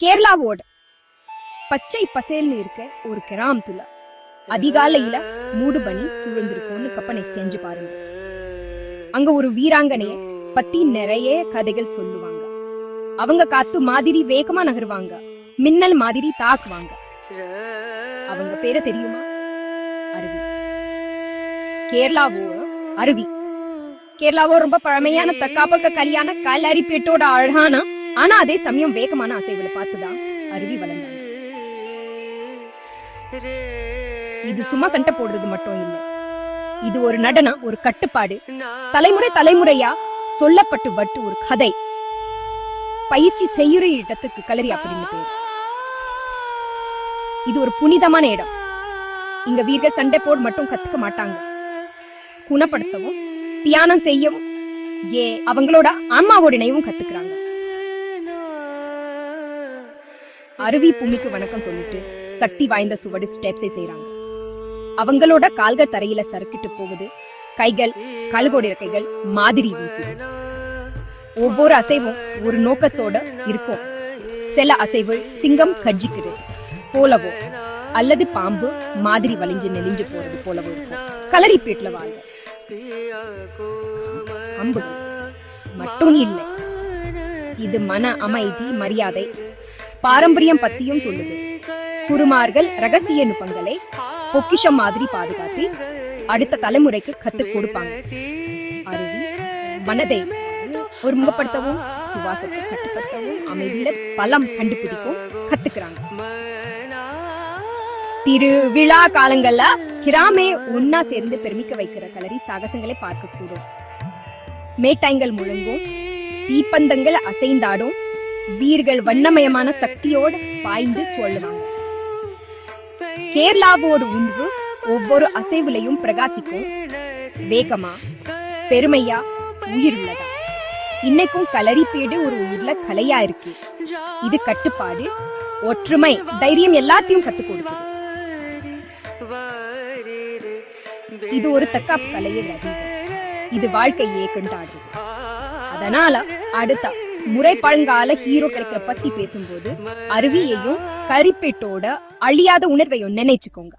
கேரளாவோட பச்சை பசேல்னு இருக்க ஒரு கிராமத்துல அதிகாலையில மூடு பனி சூழ்ந்திருக்கும்னு கற்பனை செஞ்சு பாருங்க. அங்க ஒரு வீராங்கனைய பத்தி நிறைய கதைகள் சொல்லுவாங்க. அவங்க காத்து மாதிரி வேகமா நகருவாங்க, மின்னல் மாதிரி தாக்குவாங்க. அவங்க பேரை தெரியுமா? அருவி. கேரளாவோ அருவி. கேரளாவோ ரொம்ப பழமையான தக்காப்பக்க கல்யாண கல்லரிப்பேட்டோட அழகான ஆனா அதே சமயம் வேகமான அசைவுல பார்த்துதான் அருவி வளர்ந்தாங்க. இது சும்மா சண்டை போடுறது மட்டும் இல்ல, இது ஒரு நடனம், ஒரு கட்டுப்பாடு, தலைமுறை தலைமுறையா சொல்லப்பட்டு வட்டு ஒரு கதை. பயிற்சி செய்யுற இடத்துக்கு களரி அப்படின்னு பேர். இது ஒரு புனிதமான இடம். இங்க வீர்கள் சண்டை போட மட்டும் கத்துக்க மாட்டாங்க, குணப்படுத்தவும் தியானம் செய்யவும் அவங்களோட அம்மாவோட இணையவும் கத்துக்கிறாங்க. அருவி பூமிக்கு வணக்கம் சொல்லிட்டு சக்தி வாய்ந்த சுவடு ஸ்டெப்ஸை செய்யறாங்க. அவங்களோட கால்கள் தரையில சறுக்கிட்டு போகுது, கைகள் கழுகோட இறக்கைகள் மாதிரி வீசுது. ஒவ்வொரு அசைவும் ஒரு நோக்கத்தோட இருக்கும். சில அசைவு சிங்கம் கர்ஜிக்குது போலவோ அல்லது பாம்பு மாதிரி வலிஞ்சு நெலிஞ்சு போறது போலவோ இருக்கும். களரிப்பேட்ல வாழ்க அம்பு மட்டும் இல்லை, இது மன அமைதி, மரியாதை, பாரம்பரியம் பத்தியும் சொல்லுது. குருமார்கள் ரகசிய நுட்பங்களை பொக்கிஷம் மாதிரி பாதுகாத்து அடுத்த தலைமுறைக்கு கத்து கொடுப்பாங்க. அருவி மனதை ஒருமுகப்படுத்தவும், சுவாசத்தை கட்டுப்படுத்தவும், அமைதியில பலம் கண்டுபிடிக்கும் கத்துக்கிறாங்க. திருவிழா காலங்கள்ல கிராமே ஒன்னா சேர்ந்து பெருமிக்க வைக்கிற களரி சாகசங்களை பார்க்க கூடும். மேட்டாய்கள் முழங்கும், தீப்பந்தங்கள் அசைந்தாடும், வீர்கள் வண்ணமயமான சக்தியோடு பாய்ந்து சொல்லுவாங்க. கேரளாவோட உணர்வு ஒவ்வொரு அசைவுலையும் பிரகாசிக்கும், வேகமா, பெருமையா, உயிருள்ளதா. இன்னைக்கும் களரிப்பேடு ஒரு உயிர்ல கலையா இருக்கு. இது கட்டுப்பாடு, ஒற்றுமை, தைரியம் எல்லாத்தையும் கத்து கொடுக்குது. இது ஒரு தற்காப்பு கலையை இது வாழ்க்கையே கொண்டாடுறது. அதனால அடுத்த முறை பழங்கால ஹீரோக்களை பத்தி பேசும்போது அருவியையும் கரிப்பேட்டோட அழியாத உணர்வையும் நினைச்சுக்கோங்க.